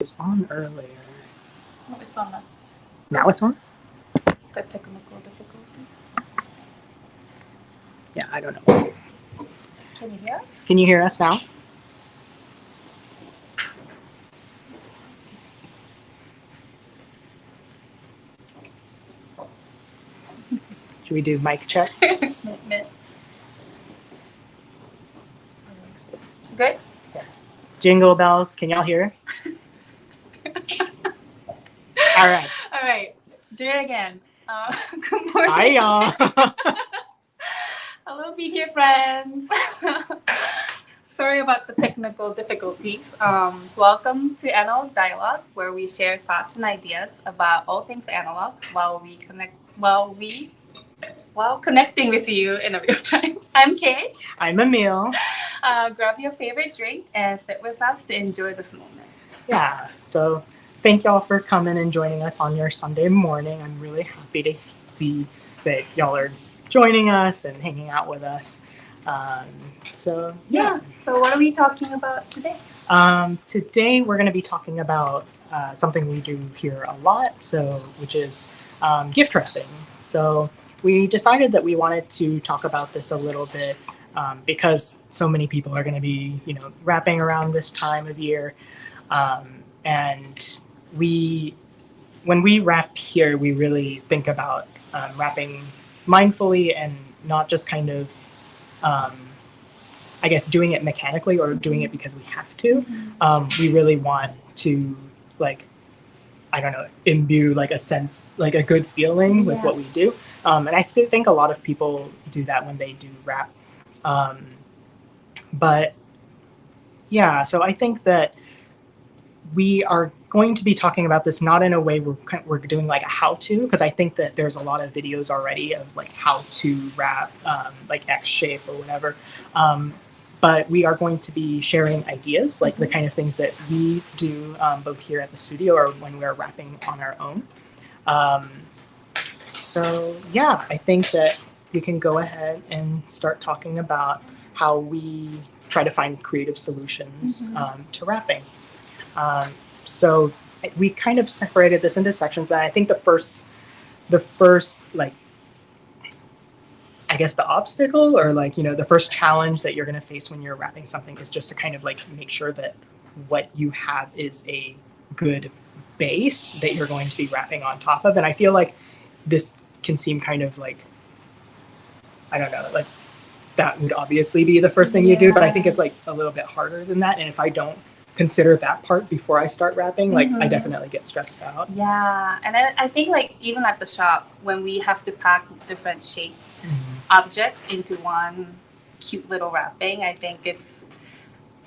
was on earlier. No, it's on now. Now it's on? The technical difficulties. Yeah, I don't know. Can you hear us? Can you hear us now? Should we do mic check? Good? Yeah. Jingle bells. Can y'all hear? All right. All right. Do it again. Good morning. Hi, y'all. Hello, BK friends. Sorry about the technical difficulties. Welcome to Analogue Dialogue, where we share thoughts and ideas about all things analog while connecting with you in a real time. I'm Kei. I'm Emil. Grab your favorite drink and sit with us to enjoy this moment. Yeah, so thank y'all for coming and joining us on your Sunday morning. I'm really happy to see that y'all are joining us and hanging out with us. So what are we talking about today? Today we're going to be talking about something we do here a lot, which is gift wrapping. So we decided that we wanted to talk about this a little bit because so many people are going to be, wrapping around this time of year. And when we wrap here, we really think about wrapping mindfully and not just kind of, I guess, doing it mechanically or doing it because we have to. We really want to, imbue a sense, a good feeling with what we do. And I think a lot of people do that when they do wrap. But yeah, so I think that we are going to be talking about this not in a way we're doing a how-to, because I think that there's a lot of videos already of how to wrap X shape or whatever. But we are going to be sharing ideas, the kind of things that we do both here at the studio or when we're wrapping on our own. So yeah, I think that we can go ahead and start talking about how we try to find creative solutions to wrapping. So we kind of separated this into sections, and I think the first I guess the obstacle or the first challenge that you're going to face when you're wrapping something is just to kind of make sure that what you have is a good base that you're going to be wrapping on top of. And I feel like this can seem kind of I don't know, that would obviously be the first thing you do, but I think it's a little bit harder than that. And if I don't consider that part before I start wrapping, I definitely get stressed out. Yeah, and I think even at the shop when we have to pack different shapes object into one cute little wrapping, I think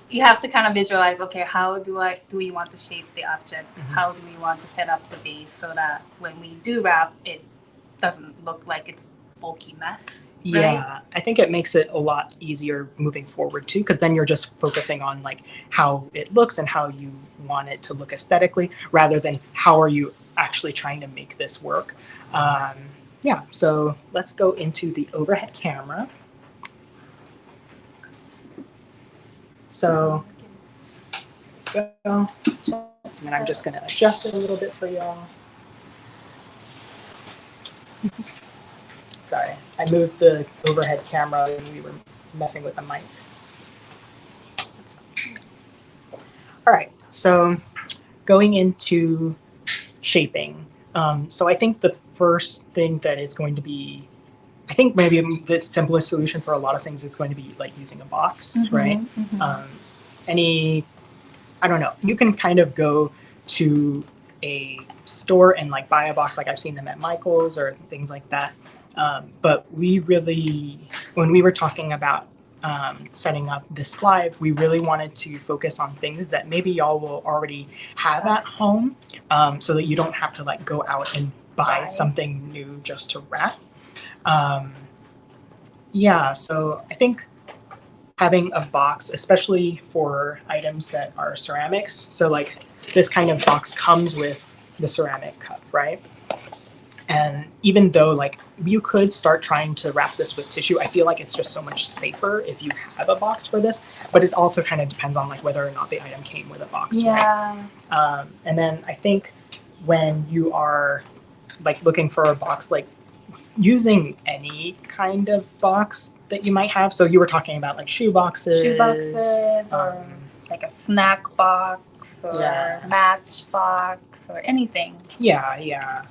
you have to kind of visualize, okay, how do we want to shape the object? How do we want to set up the base so that when we do wrap, it doesn't look like it's bulky mess? Right? Yeah, I think it makes it a lot easier moving forward too, because then you're just focusing on how it looks and how you want it to look aesthetically, rather than how are you actually trying to make this work. Yeah, so let's go into the overhead camera. So, and then I'm just going to adjust it a little bit for y'all. Sorry, I moved the overhead camera when we were messing with the mic. All right, so going into shaping. So I think the first thing that is going to be, I think maybe the simplest solution for a lot of things is going to be using a box, right? I don't know, you can kind of go to a store and buy a box, I've seen them at Michael's or things like that. But we really, when we were talking about setting up this live, we really wanted to focus on things that maybe y'all will already have at home, so that you don't have to go out and buy something new just to wrap. Yeah, so I think having a box, especially for items that are ceramics, so this kind of box comes with the ceramic cup, right? And even though like you could start trying to wrap this with tissue, I feel like it's just so much safer if you have a box for this. But it also kind of depends on like whether or not the item came with a box. Yeah. Right? And then I think when you are like looking for a box, like using any kind of box that you might have. So you were talking about like shoe boxes, or like a snack box or match box or anything. Yeah.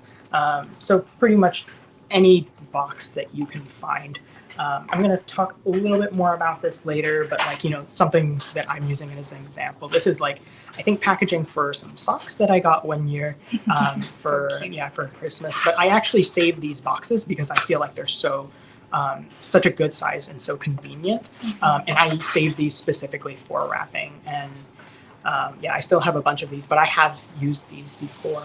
So pretty much any box that you can find. I'm going to talk a little bit more about this later, but like, you know, something that I'm using as an example. This is like, I think packaging for some socks that I got one year for Christmas. But I actually saved these boxes because I feel like they're so such a good size and so convenient. And I saved these specifically for wrapping. And I still have a bunch of these, but I have used these before.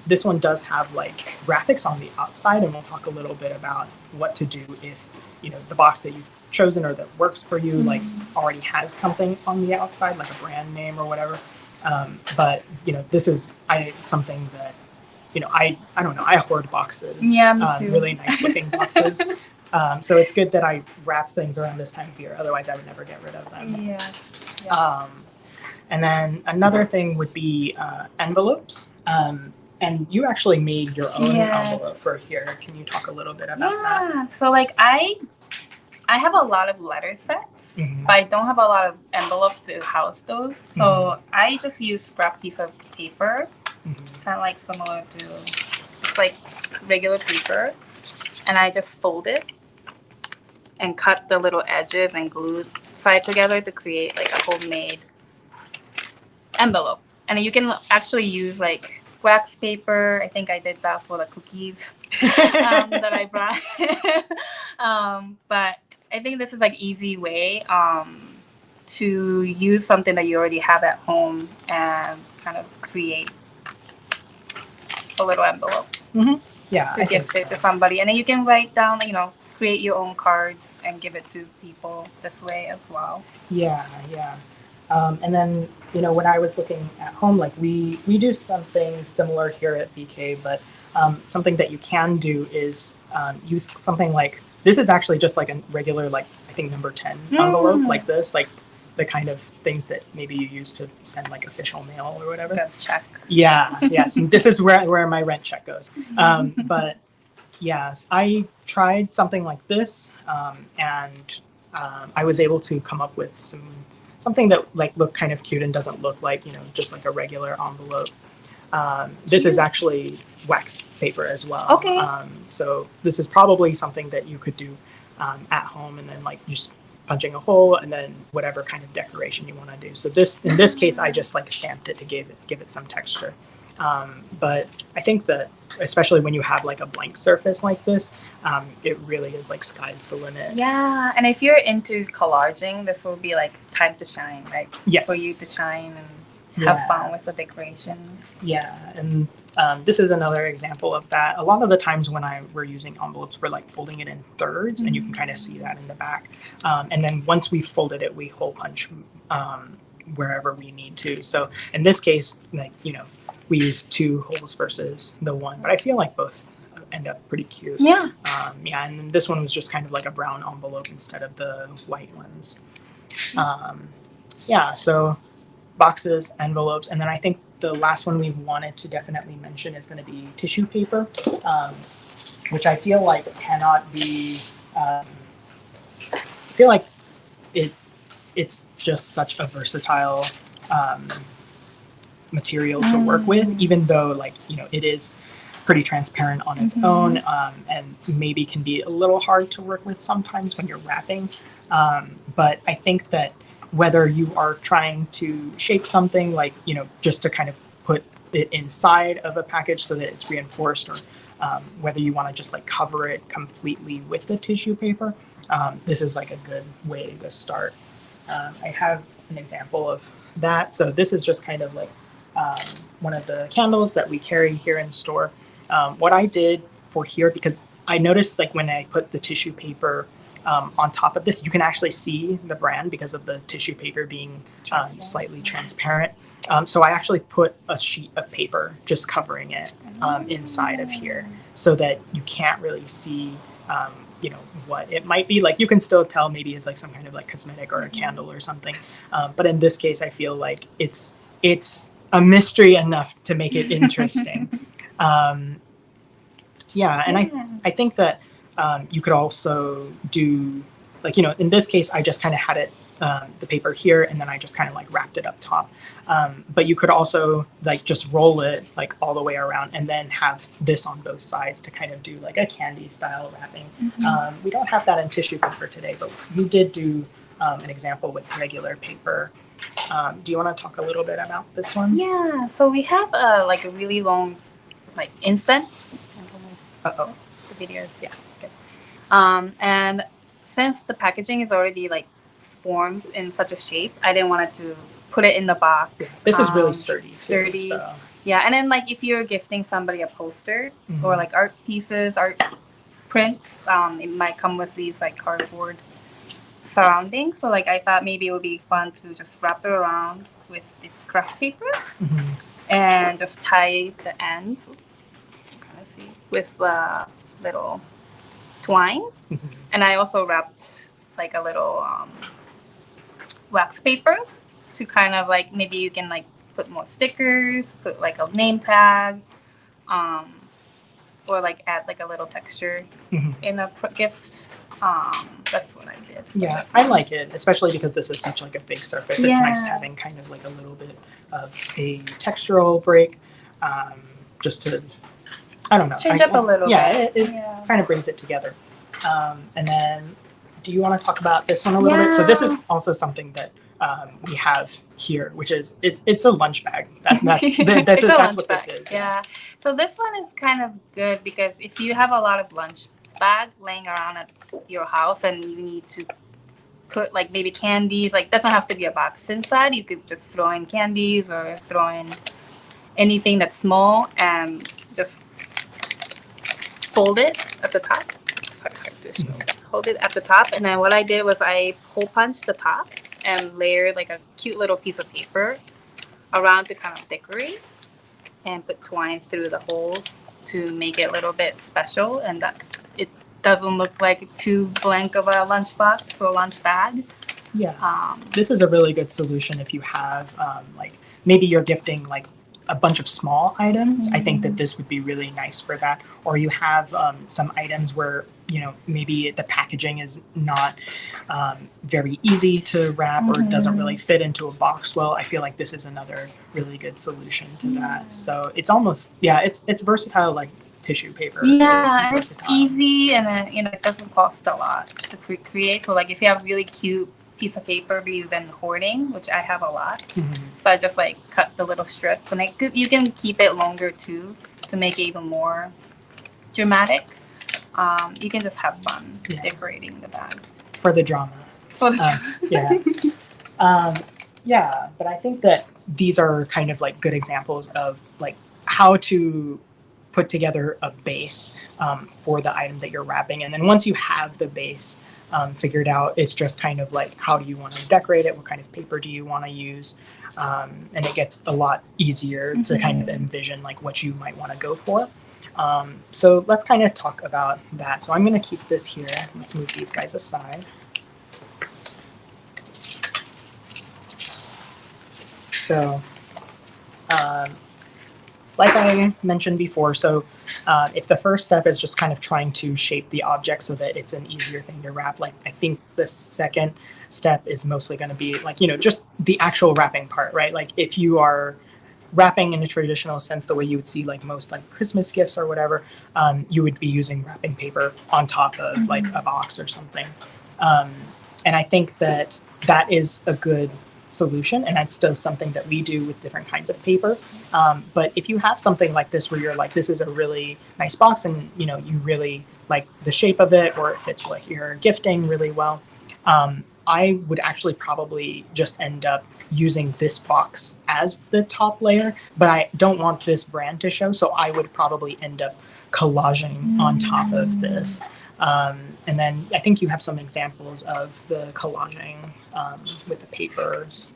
This one does have like graphics on the outside, and we'll talk a little bit about what to do if, you know, the box that you've chosen or that works for you like already has something on the outside, like a brand name or whatever. But you know, this is something that, you know, I don't know, I hoard boxes. Yeah, me too. Really nice looking boxes. So it's good that I wrap things around this time of year. Otherwise, I would never get rid of them. Yes. And then another thing would be envelopes. And you actually made your own envelope for here. Can you talk a little bit about that? Yeah. So like I have a lot of letter sets, but I don't have a lot of envelope to house those. So I just use scrap piece of paper, kind of like similar to, it's like regular paper, and I just fold it and cut the little edges and glue side together to create like a homemade envelope. And you can actually use like wax paper. I think I did that for the cookies that I brought. But I think this is like easy way to use something that you already have at home and kind of create a little envelope. Yeah, to gift it to somebody, and then you can write down, you know, create your own cards and give it to people this way as well. Yeah. And then, you know, when I was looking at home, like we do something similar here at BK, but something that you can do is use something like, this is actually just like a regular, like I think number 10 envelope like this, like the kind of things that maybe you use to send like official mail or whatever. Good check. Yes. This is where my rent check goes. But yes, I tried something like this, and I was able to come up with something that like looked kind of cute and doesn't look like, you know, just like a regular envelope. This is actually wax paper as well. Okay. So this is probably something that you could do at home, and then like just punching a hole and then whatever kind of decoration you want to do. So in this case, I just like stamped it to give it some texture. But I think that especially when you have like a blank surface like this, it really is like sky's the limit. Yeah, and if you're into collaging, this will be like time to shine, right? Yes. For you to shine and have fun with the decoration. Yeah, and this is another example of that. A lot of the times when we're using envelopes, we're like folding it in thirds, and you can kind of see that in the back. And then once we've folded it, we hole punch wherever we need to. So in this case, like, you know, we use 2 holes versus the 1, but I feel like both end up pretty cute. Yeah. And this one was just kind of like a brown envelope instead of the white ones. So boxes, envelopes, and then I think the last one we wanted to definitely mention is going to be tissue paper, which I feel like cannot be. I feel like it's just such a versatile material to work with, even though, like, you know, it is pretty transparent on its own, and maybe can be a little hard to work with sometimes when you're wrapping. But I think that whether you are trying to shape something, like, you know, just to kind of put it inside of a package so that it's reinforced, or whether you want to just like cover it completely with the tissue paper, this is like a good way to start. I have an example of that. So this is just kind of like one of the candles that we carry here in store. What I did for here, because I noticed like when I put the tissue paper on top of this, you can actually see the brand because of the tissue paper being slightly transparent. So I actually put a sheet of paper just covering it inside of here so that you can't really see, you know, what it might be. Like you can still tell maybe it's like some kind of like cosmetic or a candle or something. But in this case, I feel like it's a mystery enough to make it interesting. Yeah, and I think that you could also do, like, you know, in this case, I just kind of had it, the paper here, and then I just kind of like wrapped it up top. But you could also like just roll it like all the way around and then have this on both sides to kind of do like a candy style wrapping. We don't have that in tissue paper today, but we did do an example with regular paper. Do you want to talk a little bit about this one? Yeah, so we have like a really long like instant. Uh-oh. The video is, Yeah. Good. And since the packaging is already like formed in such a shape, I didn't want to put it in the box. Yeah, this is really sturdy too. Sturdy. So. Yeah, and then like if you're gifting somebody a poster or like art pieces, art prints, it might come with these like cardboard surroundings. So like I thought maybe it would be fun to just wrap it around with this craft paper and just tie the ends. See, with the little twine, and I also wrapped like a little wax paper to kind of like maybe you can like put more stickers, put like a name tag, or like add like a little texture in a gift. That's what I did. Yeah, I like it, especially because this is such like a big surface. It's nice having kind of like a little bit of a textural break, just to, I don't know. Change up a little yeah, bit. It kind of brings it together. And then, do you want to talk about this one a little bit? So this is also something that we have here, which is it's a lunch bag. That's what this is. Yeah. So this one is kind of good because if you have a lot of lunch bag laying around at your house and you need to put like maybe candies, like doesn't have to be a box inside. You could just throw in candies or throw in anything that's small and just fold it at the top. Hold it at the top, and then what I did was I hole punched the top and layered like a cute little piece of paper around to kind of decorate, and put twine through the holes to make it a little bit special, and that it doesn't look like too blank of a lunchbox or lunch bag. Yeah. This is a really good solution if you have like maybe you're gifting like a bunch of small items. I think that this would be really nice for that. Or you have some items where, you know, maybe the packaging is not very easy to wrap or doesn't really fit into a box well. I feel like this is another really good solution to that. So it's almost, it's versatile like tissue paper. Yeah, it's easy, and you know, it doesn't cost a lot to create. So like if you have really cute piece of paper you've been hoarding, which I have a lot, so I just like cut the little strips, and you can keep it longer too to make it even more dramatic. You can just have fun decorating the bag for the drama. Yeah, but I think that these are kind of like good examples of like how to put together a base for the item that you're wrapping, and then once you have the base figured out, it's just kind of like how do you want to decorate it, what kind of paper do you want to use, and it gets a lot easier to kind of envision like what you might want to go for. So let's kind of talk about that. So I'm going to keep this here. Let's move these guys aside. So like I mentioned before, so if the first step is just kind of trying to shape the object so that it's an easier thing to wrap, like I think the second step is mostly going to be like, you know, just the actual wrapping part, right? Like if you are wrapping in a traditional sense, the way you would see like most like Christmas gifts or whatever, you would be using wrapping paper on top of like a box or something. And I think that that is a good solution, and that's still something that we do with different kinds of paper. But if you have something like this where you're like, this is a really nice box and you know you really like the shape of it, or it fits like your gifting really well, I would actually probably just end up using this box as the top layer, but I don't want this brand to show, so I would probably end up collaging on top of this. And then I think you have some examples of the collaging with the papers.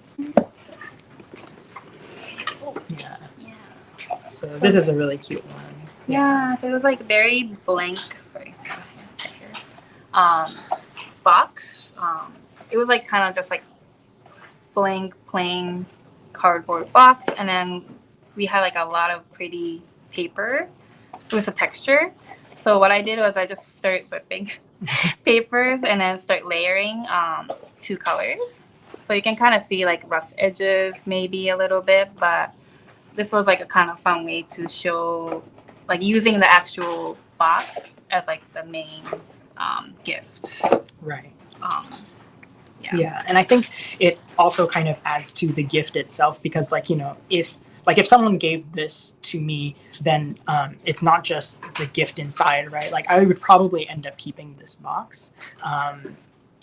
Yeah. Yeah. So this is a really cute one. Yeah. So it was like very blank. Sorry. Box. It was like kind of just like blank, plain cardboard box, and then we had like a lot of pretty paper with a texture. So what I did was I just started whipping papers and then start layering two colors. So you can kind of see like rough edges maybe a little bit, but this was like a kind of fun way to show like using the actual box as like the main gift. Right. Yeah. Yeah, and I think it also kind of adds to the gift itself because, like, you know, if someone gave this to me, then it's not just the gift inside, right? Like, I would probably end up keeping this box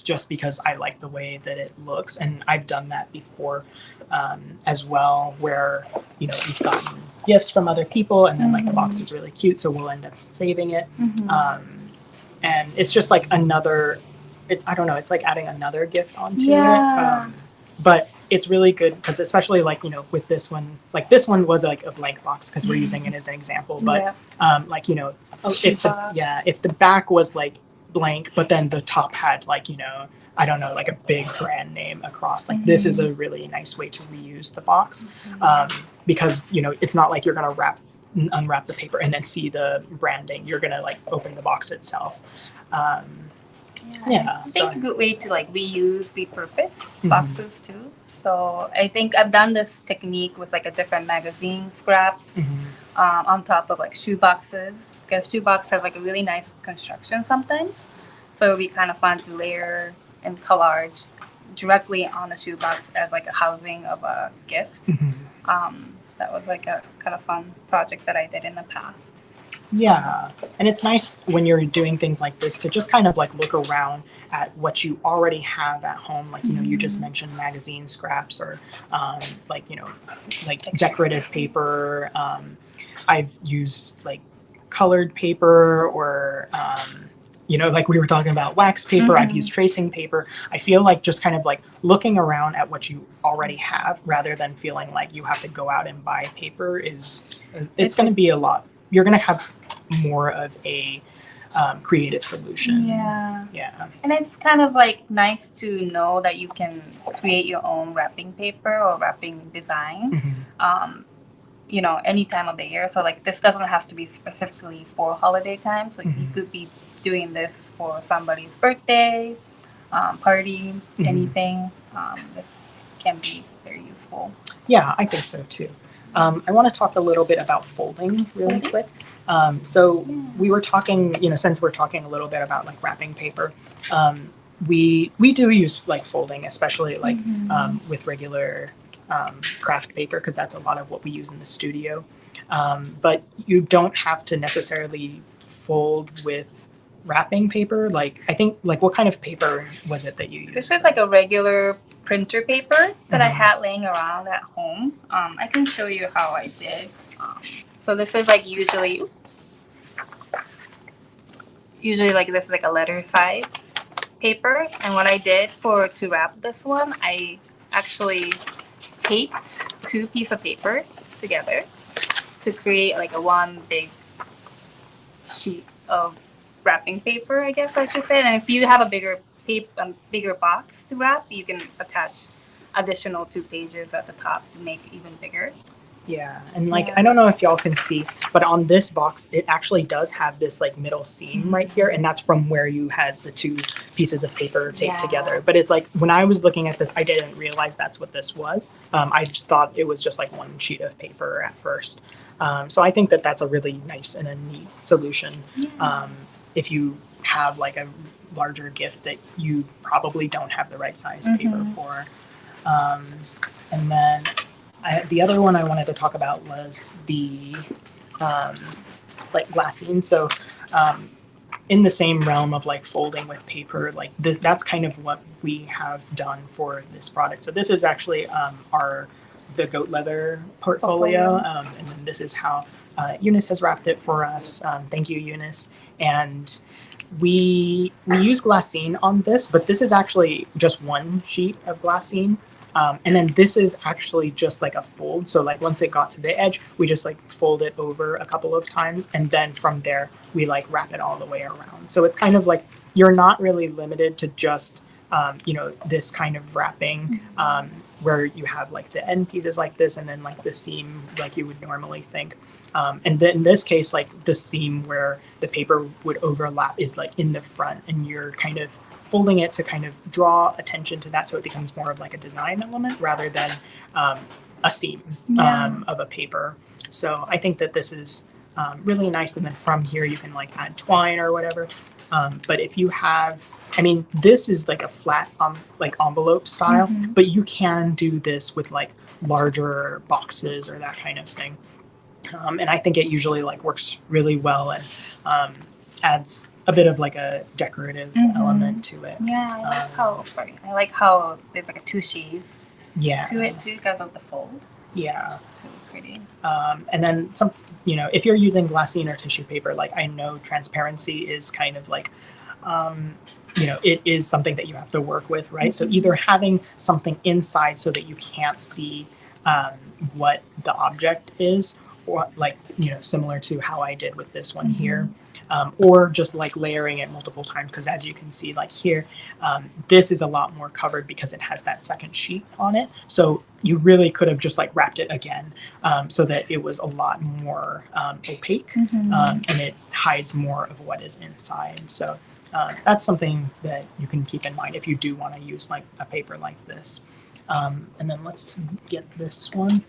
just because I like the way that it looks, and I've done that before as well, where, you know, we've gotten gifts from other people, and then like the box is really cute, so we'll end up saving it, and it's just like another. I don't know, it's like adding another gift onto it. But it's really good because especially like, you know, with this one, like this one was like a blank box because we're using it as an example. But like, you know, if the back was like blank, but then the top had like, you know, I don't know, like a big brand name across, like this is a really nice way to reuse the box because, you know, it's not like you're going to unwrap the paper and then see the branding. You're going to like open the box itself. I think a good way to like reuse, repurpose boxes too. So I think I've done this technique with like a different magazine scraps on top of like shoe boxes, because shoe boxes have like a really nice construction sometimes. So it would be kind of fun to layer and collage directly on the shoe box as like a housing of a gift. That was like a kind of fun project that I did in the past. Yeah, and it's nice when you're doing things like this to just kind of like look around at what you already have at home. Like, you know, you just mentioned magazine scraps or like, you know, like decorative paper. I've used like colored paper or, you know, like we were talking about wax paper. I've used tracing paper. I feel like just kind of like looking around at what you already have rather than feeling like you have to go out and buy paper it's going to be a lot. You're going to have more of a creative solution. Yeah. And it's kind of like nice to know that you can create your own wrapping paper or wrapping design, you know, any time of the year. So like this doesn't have to be specifically for holiday time. So you could be doing this for somebody's birthday, party, anything. This can be very useful. Yeah, I think so too. I want to talk a little bit about folding really quick. So we were talking, you know, since we're talking a little bit about like wrapping paper, we do use like folding, especially like with regular craft paper, because that's a lot of what we use in the studio. But you don't have to necessarily fold with wrapping paper. Like, I think, like, what kind of paper was it that you used? This is like a regular printer paper that I had laying around at home. I can show you how I did. So this is like usually like this is like a letter size paper. And what I did to wrap this one, I actually taped two pieces of paper together to create like a one big sheet of wrapping paper, I guess I should say. And if you have a bigger box to wrap, you can attach additional 2 pages at the top to make it even bigger. Yeah, and like, I don't know if y'all can see, but on this box, it actually does have this like middle seam right here, and that's from where you had the 2 pieces of paper taped together. But it's like, when I was looking at this, I didn't realize that's what this was. I thought it was just like one sheet of paper at first. So I think that that's a really nice and a neat solution. If you have like a larger gift that you probably don't have the right size paper for. And then the other one I wanted to talk about was the like glassine. So in the same realm of like folding with paper, like that's kind of what we have done for this product. So this is actually the goat leather portfolio. And then this is how Eunice has wrapped it for us. Thank you, Eunice. And we use glassine on this, but this is actually just one sheet of glassine. And then this is actually just like a fold. So like once it got to the edge, we just like fold it over a couple of times. And then from there, we like wrap it all the way around. So it's kind of like you're not really limited to just, this kind of wrapping where you have like the end pieces like this and then like the seam like you would normally think. And then in this case, like the seam where the paper would overlap is like in the front, and you're kind of folding it to kind of draw attention to that, so it becomes more of like a design element rather than a seam of a paper. So I think that this is really nice. And then from here you can like add twine or whatever. But if you have, this is like a flat like envelope style, but you can do this with like larger boxes or that kind of thing. And I think it usually like works really well and adds a bit of like a decorative element to it. Yeah, I like how there's like a two shades to it too because of the fold. Yeah. It's really pretty. And then some, if you're using glassine or tissue paper, like I know transparency is kind of like, it is something that you have to work with, right? So either having something inside so that you can't see what the object is, or like, similar to how I did with this one here, or just like layering it multiple times. Because as you can see, like here, this is a lot more covered because it has that second sheet on it. So you really could have just like wrapped it again so that it was a lot more opaque and it hides more of what is inside. So that's something that you can keep in mind if you do want to use like a paper like this. And then let's get this one.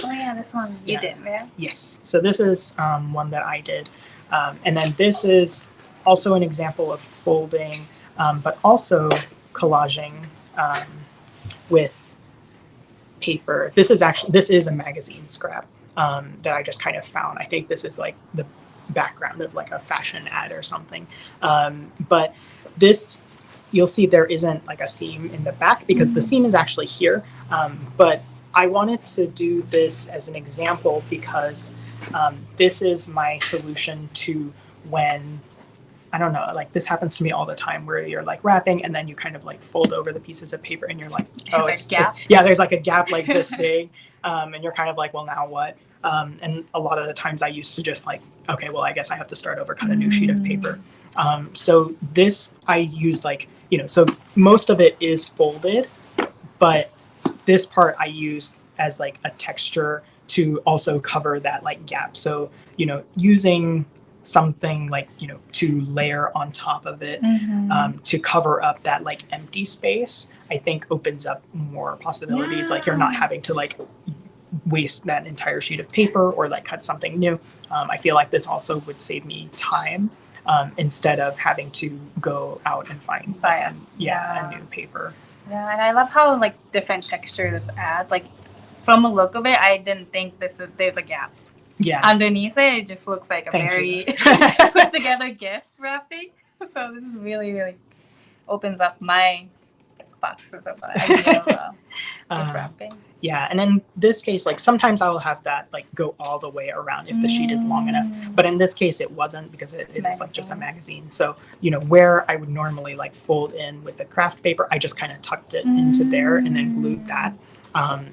Oh yeah, this one you did, yeah? Yes. So this is one that I did. And then this is also an example of folding, but also collaging with paper. This is a magazine scrap that I just kind of found. I think this is like the background of like a fashion ad or something. But this, you'll see there isn't like a seam in the back because the seam is actually here. But I wanted to do this as an example because this is my solution to when, I don't know, like this happens to me all the time where you're like wrapping and then you kind of like fold over the pieces of paper and you're like, oh, it's gap. Yeah, there's like a gap like this big. And you're kind of like, well, now what? And a lot of the times I used to just like, okay, well, I guess I have to start over, cut a new sheet of paper. So this I used like, so most of it is folded, but this part I used as like a texture to also cover that like gap. So, using something like, to layer on top of it to cover up that like empty space, I think opens up more possibilities. Like you're not having to like waste that entire sheet of paper or like cut something new. I feel like this also would save me time instead of having to go out and find a new paper. Yeah, and I love how like different textures adds. Like from the look of it, I didn't think there's a gap. Yeah. Underneath it, it just looks like a very put together gift wrapping. So this is really, really opens up my boxes of idea of gift wrapping. Yeah, and in this case, like sometimes I will have that like go all the way around if the sheet is long enough. But in this case, it wasn't because it is like just a magazine. So, where I would normally like fold in with the craft paper, I just kind of tucked it into there and then glued that.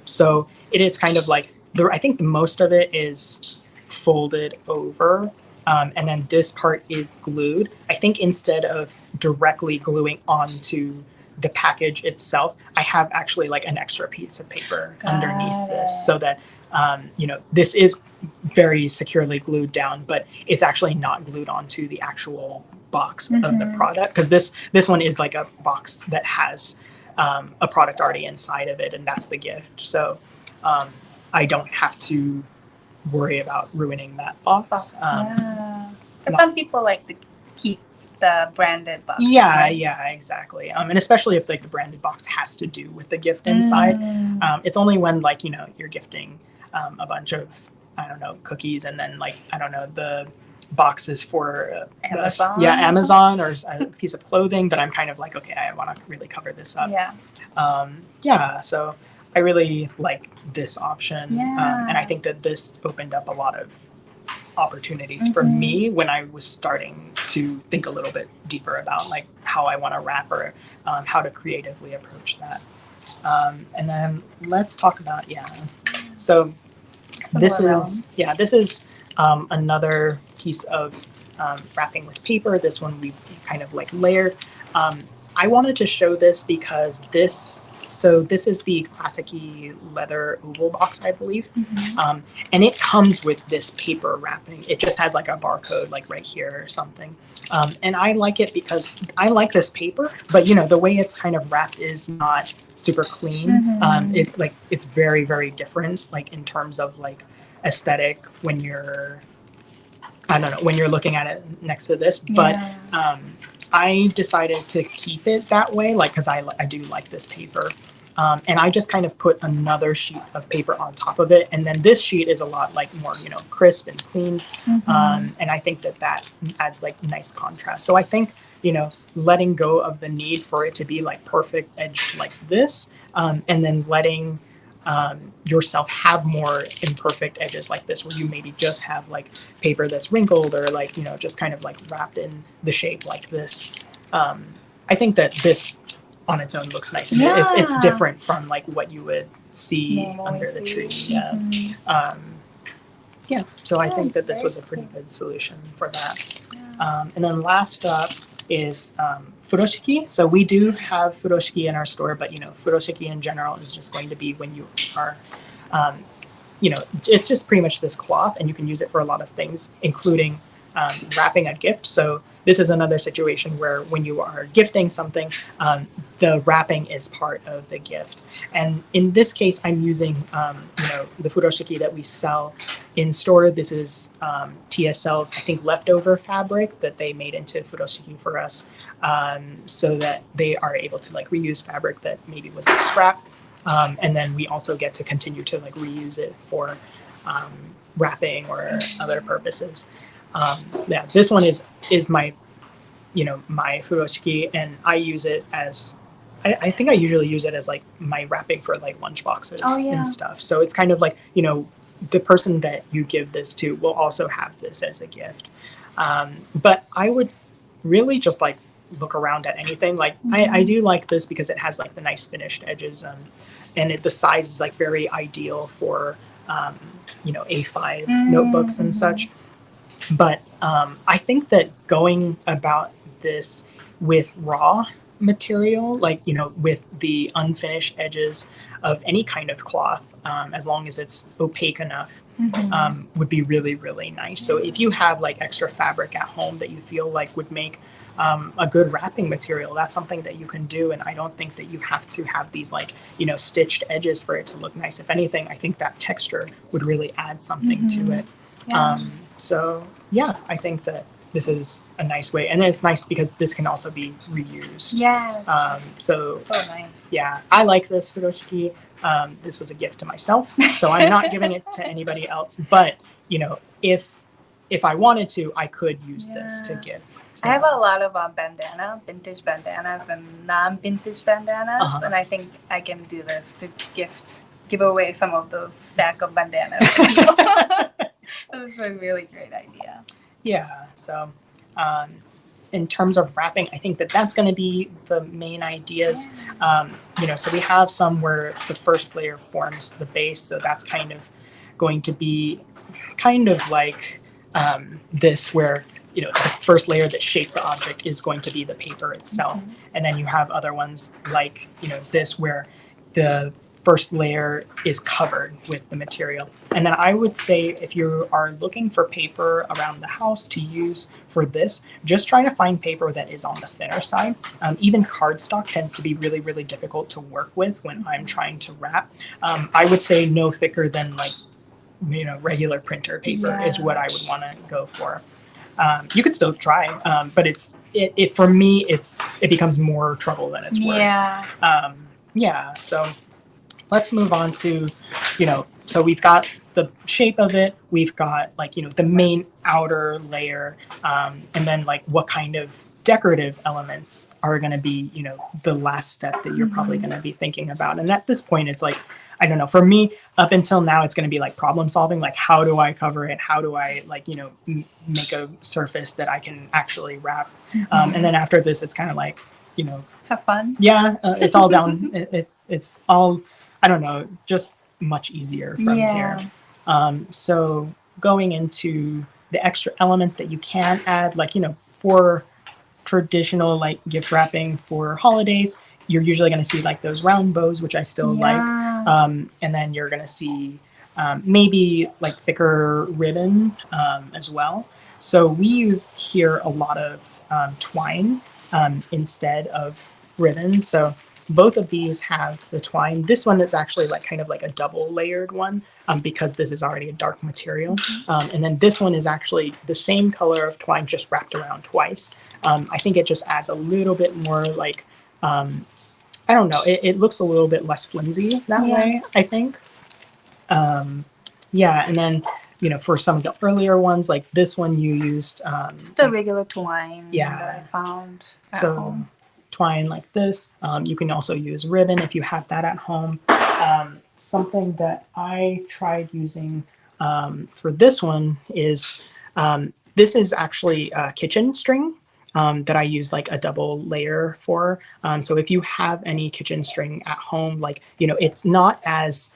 So it is kind of like, I think the most of it is folded over. And then this part is glued. I think instead of directly gluing onto the package itself, I have actually like an extra piece of paper underneath this so that, this is very securely glued down, but it's actually not glued onto the actual box of the product. Because this one is like a box that has a product already inside of it, and that's the gift. So I don't have to worry about ruining that box. Because some people like to keep the branded box. Yeah, exactly. And especially if like the branded box has to do with the gift inside. It's only when like, you're gifting a bunch of, I don't know, cookies, and then like, I don't know, the box is for Amazon or a piece of clothing, that I'm kind of like, okay, I want to really cover this up. So I really like this option. And I think that this opened up a lot of opportunities for me when I was starting to think a little bit deeper about like how I want to wrap or how to creatively approach that. And then let's talk about, so Similar this is another piece of wrapping with paper. This one we kind of like layered. I wanted to show this because this is the classic-y leather oval box, I believe. And it comes with this paper wrapping. It just has like a barcode like right here or something. And I like it because I like this paper, but you know, the way it's kind of wrapped is not super clean. It's very, very different, like in terms of like aesthetic when you're, I don't know, when you're looking at it next to this, but I decided to keep it that way, like, because I do like this paper. And I just kind of put another sheet of paper on top of it. And then this sheet is a lot like more, you know, crisp and clean. And I think that adds like nice contrast. So I think, you know, letting go of the need for it to be like perfect edged like this, and then letting yourself have more imperfect edges like this, where you maybe just have like paper that's wrinkled or like, you know, just kind of like wrapped in the shape like this. I think that this on its own looks nice. It's different from like what you would see under the tree. So I think that this was a pretty good solution for that. And then last up is Furoshiki. So we do have Furoshiki in our store, but you know, Furoshiki in general is just going to be when you are, you know, it's just pretty much this cloth, and you can use it for a lot of things, including wrapping a gift. So this is another situation where when you are gifting something, the wrapping is part of the gift. And in this case, I'm using, you know, the Furoshiki that we sell in store. This is TSL's, I think, leftover fabric that they made into Furoshiki for us, so that they are able to like reuse fabric that maybe was like scrap. And then we also get to continue to like reuse it for wrapping or other purposes. This one is my, you know, my Furoshiki, and I use it as, I think I usually use it as like my wrapping for like lunch boxes and stuff. So it's kind of like, you know, the person that you give this to will also have this as a gift. But I would really just like look around at anything. Like I do like this because it has like the nice finished edges, and the size is like very ideal for, you know, A5 notebooks and such. But I think that going about this with raw material, like, you know, with the unfinished edges of any kind of cloth, as long as it's opaque enough, would be really, really nice. So if you have like extra fabric at home that you feel like would make a good wrapping material, that's something that you can do. And I don't think that you have to have these like, you know, stitched edges for it to look nice. If anything, I think that texture would really add something to it. So yeah, I think that this is a nice way, and it's nice because this can also be reused. So nice. Yeah, I like this Furoshiki. This was a gift to myself, so I'm not giving it to anybody else. But you know, if I wanted to, I could use this to give. I have a lot of vintage bandanas and non-vintage bandanas, and I think I can do this to give away some of those stack of bandanas to people. This is a really great idea. Yeah, so in terms of wrapping, I think that that's going to be the main ideas. You know, so we have some where the first layer forms the base, so that's kind of going to be kind of like this, where, you know, the first layer that shaped the object is going to be the paper itself. And then you have other ones like, you know, this, where the first layer is covered with the material. And then I would say, if you are looking for paper around the house to use for this, just try to find paper that is on the thinner side. Even cardstock tends to be really, really difficult to work with when I'm trying to wrap. I would say no thicker than like, you know, regular printer paper is what I would want to go for. You could still try, but it for me, it becomes more trouble than it's worth. So let's move on to, you know, so we've got the shape of it, we've got like, you know, the main outer layer, and then like what kind of decorative elements are going to be, you know, the last step that you're probably going to be thinking about. And at this point, it's like, I don't know, for me, up until now, it's going to be like problem solving, like how do I cover it? How do I like, you know, make a surface that I can actually wrap? And then after this, it's kind of like, you know, Have fun. yeah, it's all down. It's all, I don't know, just much easier from here. So going into the extra elements that you can add, like, you know, for traditional like gift wrapping for holidays, you're usually going to see like those round bows, which I still like. And then you're going to see maybe like thicker ribbon as well. So we use here a lot of twine instead of ribbon. So both of these have the twine. This one is actually like kind of like a double layered one because this is already a dark material. And then this one is actually the same color of twine, just wrapped around twice. I think it just adds a little bit more like, I don't know, it looks a little bit less flimsy that way, I think. Yeah, and then, you know, for some of the earlier ones, like this one you used... just a regular twine that I found at home. Twine like this. You can also use ribbon if you have that at home. Something that I tried using for this one is, this is actually a kitchen string that I use like a double layer for. So if you have any kitchen string at home, like, you know, it's not as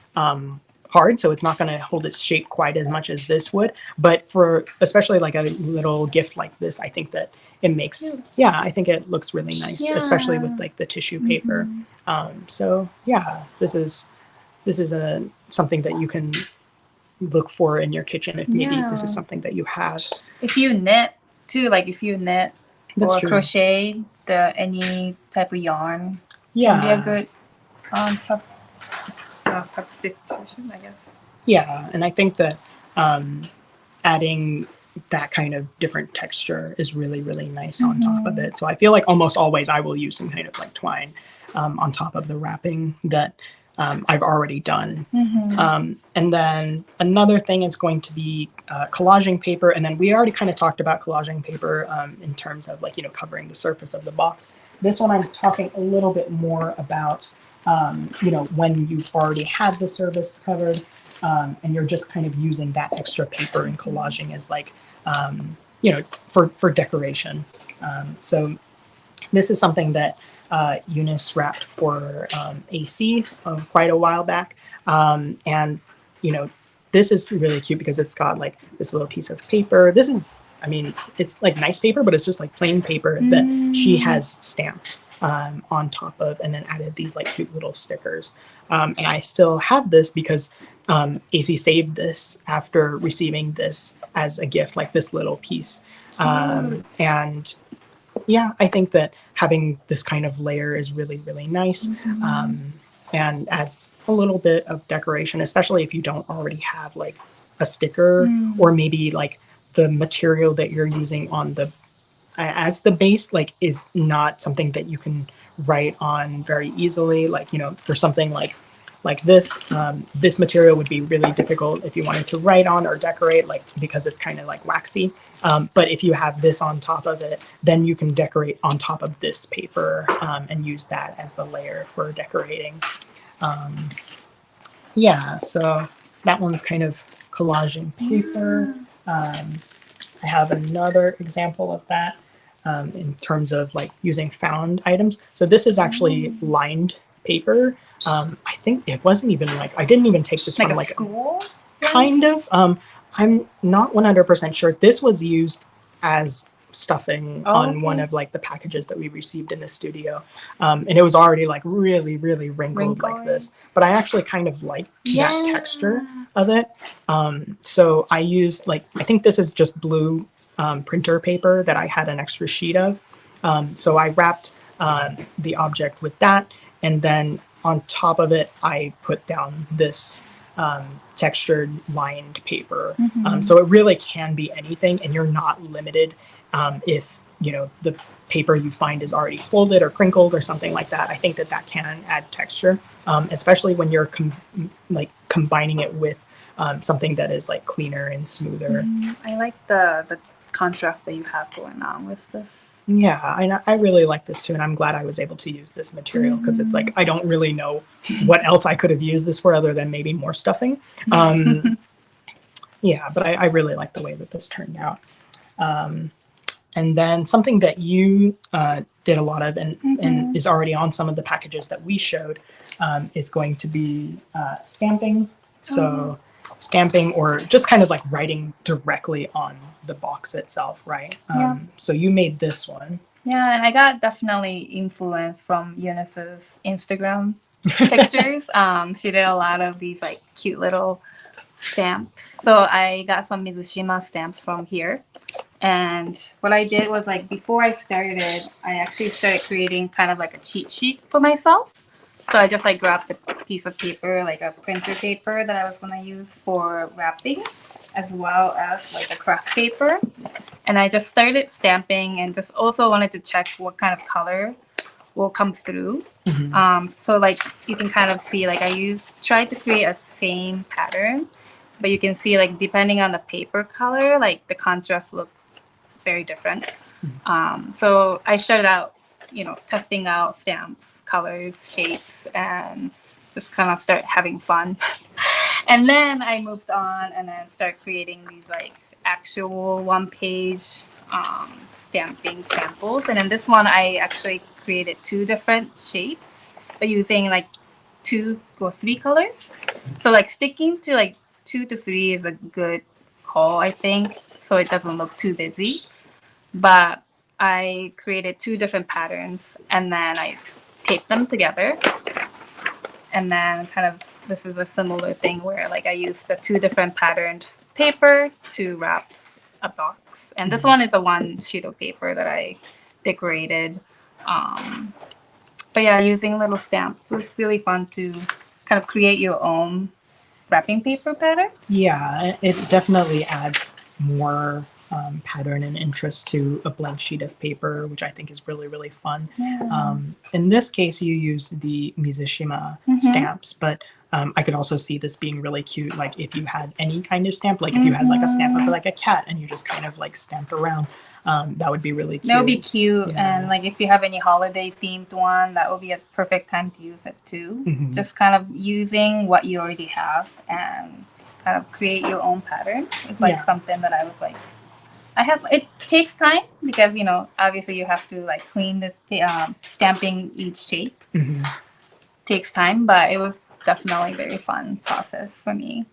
hard, so it's not going to hold its shape quite as much as this would. But for especially like a little gift like this, I think that it makes, I think it looks really nice, especially with like the tissue paper. So yeah, this is something that you can look for in your kitchen if maybe this is something that you have. If you knit too, like if you knit or crochet any type of yarn, can be a good substitution, I guess. Yeah, and I think that adding that kind of different texture is really, really nice on top of it. So I feel like almost always I will use some kind of like twine on top of the wrapping that I've already done. And then another thing is going to be collaging paper. And then we already kind of talked about collaging paper in terms of like, you know, covering the surface of the box. This one I'm talking a little bit more about, you know, when you've already had the surface covered and you're just kind of using that extra paper and collaging as like, you know, for decoration. So this is something that Eunice wrapped for AC quite a while back. And, you know, this is really cute because it's got like this little piece of paper. This is, I mean, it's like nice paper, but it's just like plain paper that she has stamped on top of and then added these like cute little stickers. And I still have this because AC saved this after receiving this as a gift, like this little piece. And yeah, I think that having this kind of layer is really, really nice and adds a little bit of decoration, especially if you don't already have like a sticker or maybe like the material that you're using on the as the base like is not something that you can write on very easily. Like, you know, for something like this, this material would be really difficult if you wanted to write on or decorate, like because it's kind of like waxy. But if you have this on top of it, then you can decorate on top of this paper and use that as the layer for decorating. Yeah, so that one's kind of collaging paper. I have another example of that in terms of like using found items. So this is actually lined paper. I think it wasn't even like, I didn't even take this like from a like school? Kind of. I'm not 100% sure. This was used as stuffing on one of like the packages that we received in the studio. And it was already like really, really wrinkled like this. But I actually kind of like that texture of it. So I used like, I think this is just blue printer paper that I had an extra sheet of. So I wrapped the object with that. And then on top of it, I put down this textured lined paper. So it really can be anything, and you're not limited if, you know, the paper you find is already folded or crinkled or something like that. I think that that can add texture, especially when you're combining it with something that is like cleaner and smoother. I like the contrast that you have going on with this. Yeah, I really like this too, and I'm glad I was able to use this material because it's like I don't really know what else I could have used this for other than maybe more stuffing. Yeah, but I really like the way that this turned out. And then something that you did a lot of Mm-hmm. and is already on some of the packages that we showed is going to be stamping. So stamping or just kind of like writing directly on the box itself, right? Yeah. So you made this one. Yeah, and I got definitely influence from Eunice's Instagram pictures. She did a lot of these like cute little stamps. So I got some Mizushima stamps from here. And what I did was like before I started, I actually started creating kind of like a cheat sheet for myself. So I just like grabbed a piece of paper, like a printer paper that I was gonna use for wrapping, as well as like a craft paper. And I just started stamping and just also wanted to check what kind of color will come through. So like you can kind of see like tried to create a same pattern, but you can see like depending on the paper color, like the contrast look very different. So I started out, testing out stamps, colors, shapes, and just kind of start having fun. And then I moved on and then start creating these like actual one-page stamping samples. And in this one, I actually created 2 different shapes, but using like 2 or 3 colors. So like sticking to like 2 to 3 is a good call, I think, so it doesn't look too busy. But I created 2 different patterns and then I taped them together. And then kind of this is a similar thing where like I used the 2 different patterned paper to wrap a box. And this one is a 1 sheet of paper that I decorated. But yeah, using little stamp was really fun to kind of create your own wrapping paper patterns. Yeah, it definitely adds more pattern and interest to a blank sheet of paper, which I think is really, really fun. Yeah. In this case, you use the Mizushima stamps, but I could also see this being really cute. Like if you had any kind of stamp, like if you had like a stamp of like a cat and you just kind of like stamped around, that would be really cute. That would be cute. Yeah. And like if you have any holiday themed one, that would be a perfect time to use it too. Just kind of using what you already have and kind of create your own pattern. It's like something that I was like, it takes time because, obviously you have to like clean the stamping each shape. Takes time, but it was definitely a very fun process for me.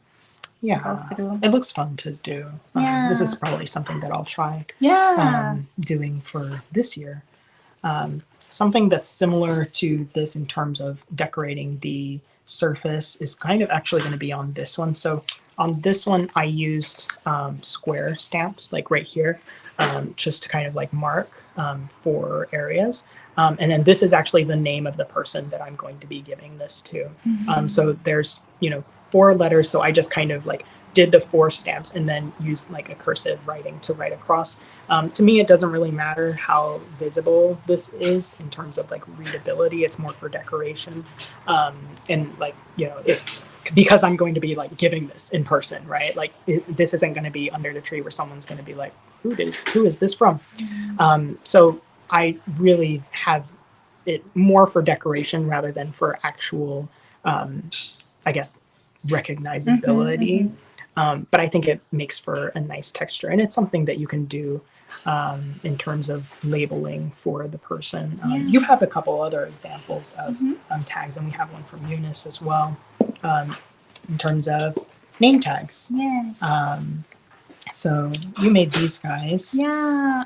Yeah, it looks fun to do. This is probably something that I'll try doing for this year. Something that's similar to this in terms of decorating the surface is kind of actually going to be on this one. So on this one, I used square stamps, like right here, just to kind of like mark for areas. And then this is actually the name of the person that I'm going to be giving this to. So there's, 4 letters. So I just kind of like did the 4 stamps and then used like a cursive writing to write across. To me, it doesn't really matter how visible this is in terms of like readability. It's more for decoration. And like, because I'm going to be like giving this in person, right? Like this isn't going to be under the tree where someone's going to be like, who is this from? So I really have it more for decoration rather than for actual, I guess, recognizability. But I think it makes for a nice texture. And it's something that you can do in terms of labeling for the person. You have a couple other examples of tags, and we have one from Eunice as well, in terms of name tags. Yes. So you made these guys. Yeah.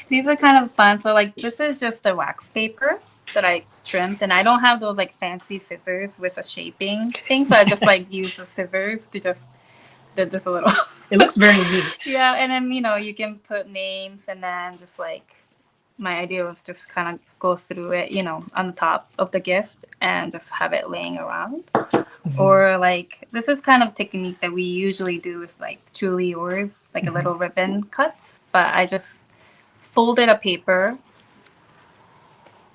These are kind of fun. So like this is just a wax paper that I trimmed, and I don't have those like fancy scissors with a shaping thing, so I just like use the scissors to just did this a little. It looks very neat. Yeah, and then you can put names, and then just like my idea was just kind of go through it, on the top of the gift and just have it laying around. Or like this is kind of technique that we usually do is like truly yours, like a little ribbon cuts, but I just folded a paper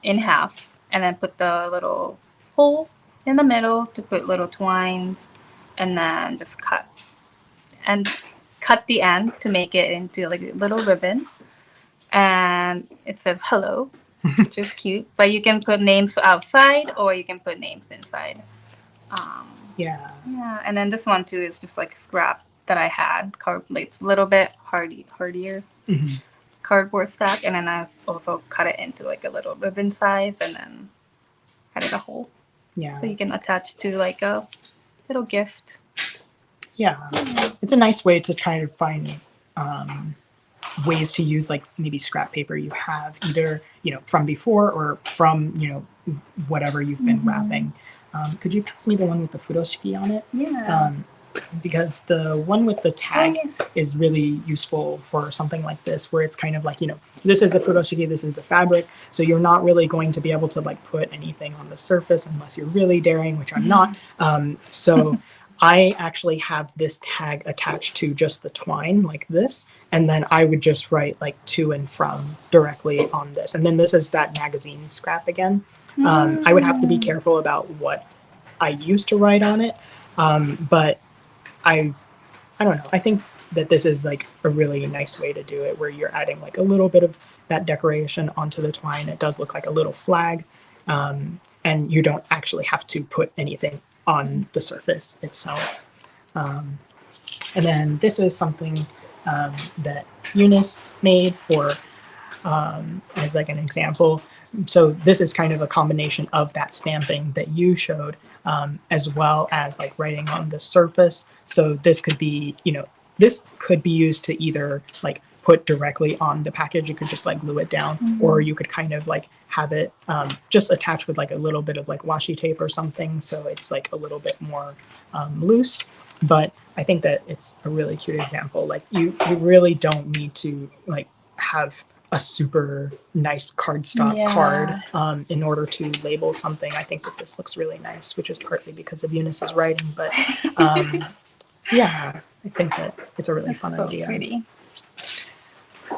in half and then put the little hole in the middle to put little twines, and then just cut the end to make it into like a little ribbon. And it says hello, which is cute, but you can put names outside or you can put names inside. Yeah, and then this one too is just like a scrap that I had. It's a little bit hardier cardboard stack, and then I also cut it into like a little ribbon size, and then added a hole. Yeah. So you can attach to like a little gift. Yeah. It's a nice way to kind of find ways to use like maybe scrap paper you have either, you know, from before or from, you know, whatever you've been wrapping. Could you pass me the one with the Furoshiki on it? Yeah. Because the one with the tag is really useful for something like this, where it's kind of like, you know, this is the Furoshiki, this is the fabric, so you're not really going to be able to like put anything on the surface unless you're really daring, which I'm not. So I actually have this tag attached to just the twine like this, and then I would just write like to and from directly on this. And then this is that magazine scrap again. I would have to be careful about what I used to write on it, but I don't know. I think that this is like a really nice way to do it, where you're adding like a little bit of that decoration onto the twine. It does look like a little flag, and you don't actually have to put anything on the surface itself. And then this is something that Eunice made for, as like an example. So this is kind of a combination of that stamping that you showed, as well as like writing on the surface. So this could be, you know, this could be used to either like put directly on the package. You could just like glue it down, or you could kind of like have it just attached with like a little bit of like washi tape or something. So it's like a little bit more loose. But I think that it's a really cute example. Like you really don't need to like have a super nice cardstock card in order to label something. I think that this looks really nice, which is partly because of Eunice's writing, but yeah, I think that it's a really fun idea. Pretty.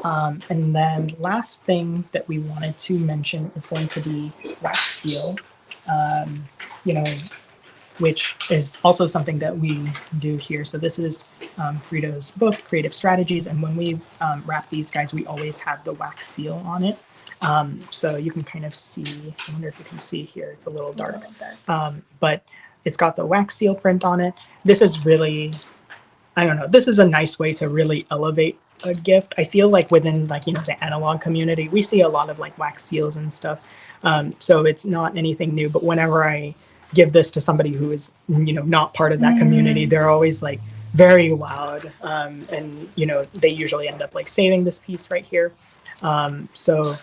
And then last thing that we wanted to mention is going to be wax seal, you know, which is also something that we do here. So this is Frito's book, Creative Strategies. And when we wrap these guys, we always have the wax seal on it. So you can kind of see, I wonder if you can see here, it's a little dark, but it's got the wax seal print on it. This is really, I don't know, this is a nice way to really elevate a gift. I feel like within like, you know, the analog community, we see a lot of like wax seals and stuff. So it's not anything new, but whenever I give this to somebody who is, you know, not part of that community, they're always like very loud. And, you know, they usually end up like saving this piece right here. So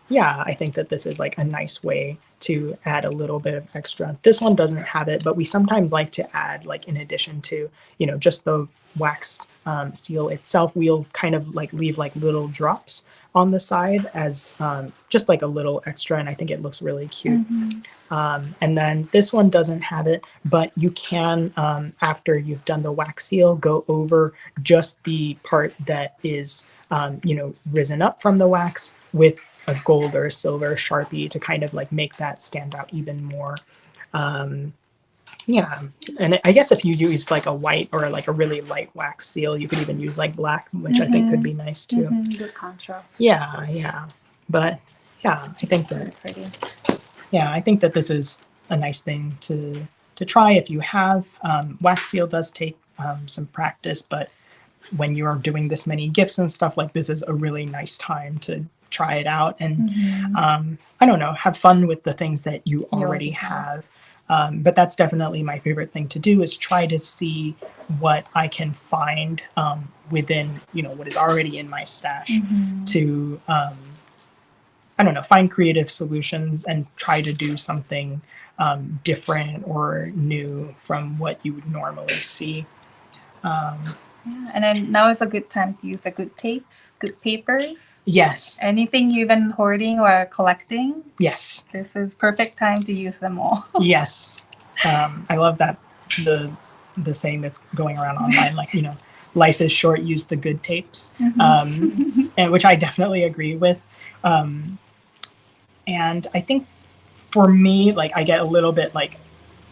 yeah, I think that this is like a nice way to add a little bit of extra. This one doesn't have it, but we sometimes like to add, like, in addition to, you know, just the wax seal itself, we'll kind of like leave like little drops on the side as just like a little extra, and I think it looks really cute. And then this one doesn't have it, but you can, after you've done the wax seal, go over just the part that is, you know, risen up from the wax with a gold or silver Sharpie to kind of like make that stand out even more. Yeah, and I guess if you use like a white or like a really light wax seal, you could even use like black, which I think could be nice too. Good contrast. Yeah, yeah. But yeah, I think that Pretty. yeah, I think that this is a nice thing to try if you have. Wax seal does take some practice, but when you are doing this many gifts and stuff, like this is a really nice time to try it out and I don't know, have fun with the things that you already have. But that's definitely my favorite thing to do, is try to see what I can find within, you know, what is already in my stash to, I don't know, find creative solutions and try to do something different or new from what you would normally see. Yeah, and then now is a good time to use the good tapes, good papers. Yes. Anything you've been hoarding or collecting. Yes. This is perfect time to use them all. Yes. I love that, the saying that's going around online, like, you know, life is short, use the good tapes, and which I definitely agree with. And I think for me, like, I get a little bit like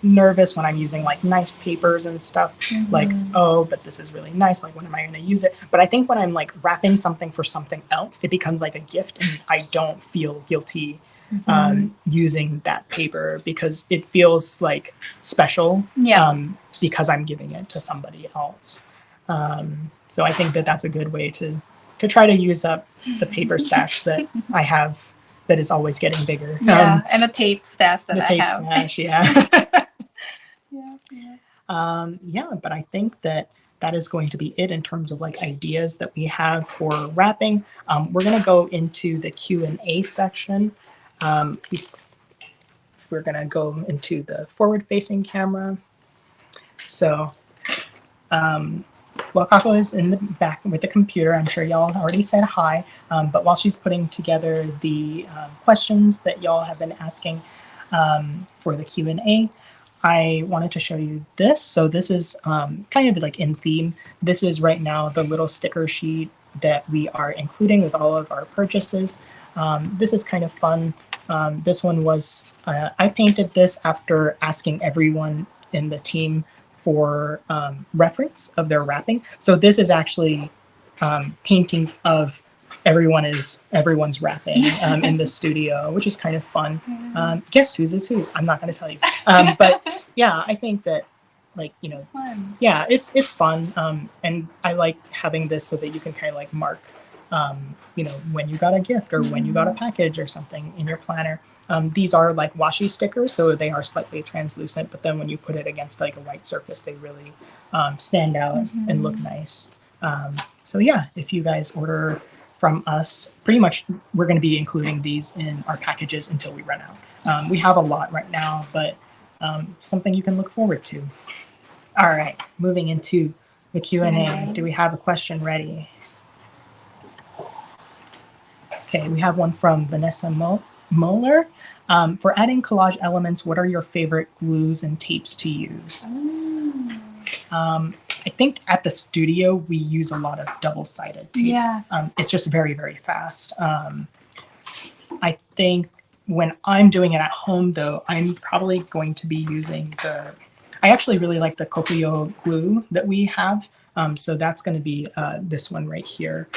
nervous when I'm using like nice papers and stuff, like, oh, but this is really nice, like when am I going to use it? But I think when I'm like wrapping something for something else, it becomes like a gift and I don't feel guilty using that paper because it feels like special because I'm giving it to somebody else. So I think that that's a good way to to try to use up the paper stash that I have that is always getting bigger. Yeah, and a tape stash that the I tape have. stash, yeah. Yeah. But I think that is going to be it in terms of like ideas that we have for wrapping. We're going to go into the Q&A section. We're going to go into the forward-facing camera. So while Kako is in the back with the computer, I'm sure y'all already said hi, but while she's putting together the questions that y'all have been asking for the Q&A, I wanted to show you this. So this is kind of like in theme. This is right now the little sticker sheet that we are including with all of our purchases. This is kind of fun. This one was, I painted this after asking everyone in the team for reference of their wrapping. So this is actually paintings of everyone's wrapping in the studio, which is kind of fun. Guess whose is whose? I'm not going to tell you. But yeah, I think that like, you know, It's fun. yeah, it's fun. And I like having this so that you can kind of like mark, you know, when you got a gift or when you got a package or something in your planner. These are like washi stickers, so they are slightly translucent, but then when you put it against like a white surface, they really stand out and look nice. So yeah, if you guys order from us, pretty much we're going to be including these in our packages until we run out. We have a lot right now, but something you can look forward to. All right, moving into the Q&A. Do we have a question ready? Okay, we have one from Vanessa Moeller. For adding collage elements, what are your favorite glues and tapes to use? I think at the studio, we use a lot of double-sided tape. Yes. It's just very, very fast. I think when I'm doing it at home, though, I'm probably going to be using I actually really like the Kokuyo glue that we have. So that's going to be this one right here.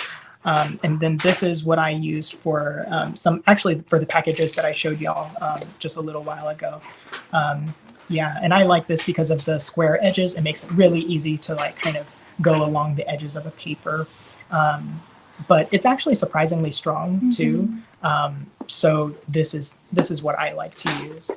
And then this is what I used for actually for the packages that I showed y'all just a little while ago. Yeah, and I like this because of the square edges. It makes it really easy to like kind of go along the edges of a paper. But it's actually surprisingly strong too. So this is what I like to use.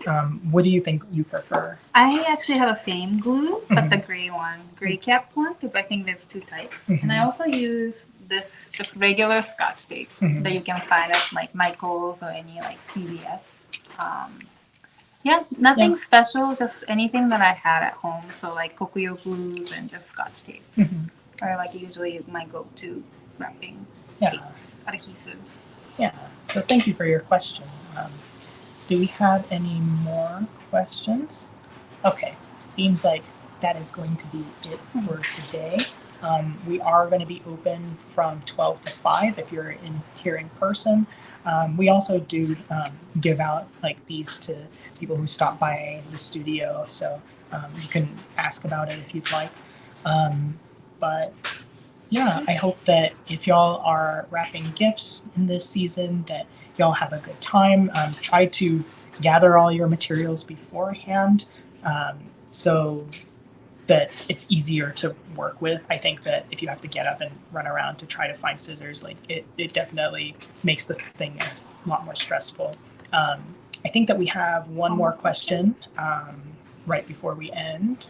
What do you think you prefer? I actually have the same glue, but the gray one, gray cap one, because I think there's two types. And I also use this just regular Scotch tape that you can find at like Michael's or any like CVS. Yeah, nothing special, just anything that I had at home. So like Kokuyo glues and just Scotch tapes are like usually my go-to wrapping tapes, adhesives. Yeah, so thank you for your question. Do we have any more questions? Okay, it seems like that is going to be it for today. We are going to be open from 12 to 5 if you're here in person. We also do give out like these to people who stop by the studio, so you can ask about it if you'd like. But yeah, I hope that if y'all are wrapping gifts in this season, that y'all have a good time. Try to gather all your materials beforehand so that it's easier to work with. I think that if you have to get up and run around to try to find scissors, like it definitely makes the thing a lot more stressful. I think that we have one more question right before we end.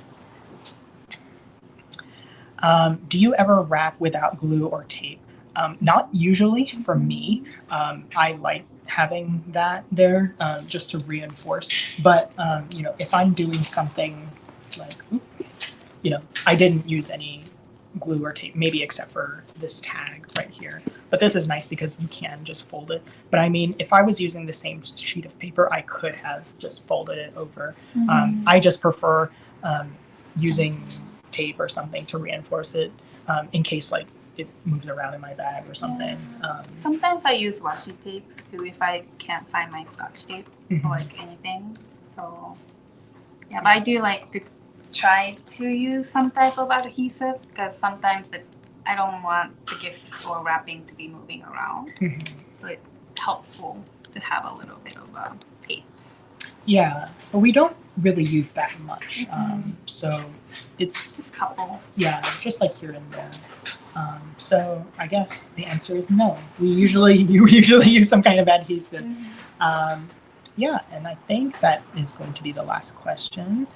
Do you ever wrap without glue or tape? Not usually for me. I like having that there just to reinforce. But you know, if I'm doing something like, you know, I didn't use any glue or tape, maybe except for this tag right here. But this is nice because you can just fold it. But I mean, if I was using the same sheet of paper, I could have just folded it over. I just prefer using tape or something to reinforce it in case like it moves around in my bag or something. Sometimes I use washi tapes too if I can't find my Scotch tape or like anything. So yeah, but I do like to try to use some type of adhesive because sometimes I don't want the gift or wrapping to be moving around. So it's helpful to have a little bit of tapes. Yeah, but we don't really use that much. So it's just a couple. Yeah, just like here and there. So I guess the answer is no. We usually use some kind of adhesive. Yeah, and I think that is going to be the last question.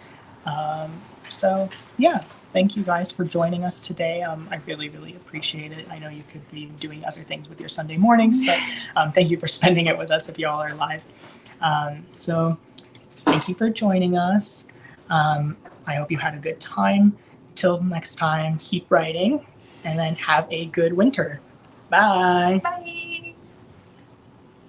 So yeah, thank you guys for joining us today. I really, really appreciate it. I know you could be doing other things with your Sunday mornings, but thank you for spending it with us if you all are live. So thank you for joining us. I hope you had a good time. Till next time, keep writing, and then have a good winter. Bye. Bye.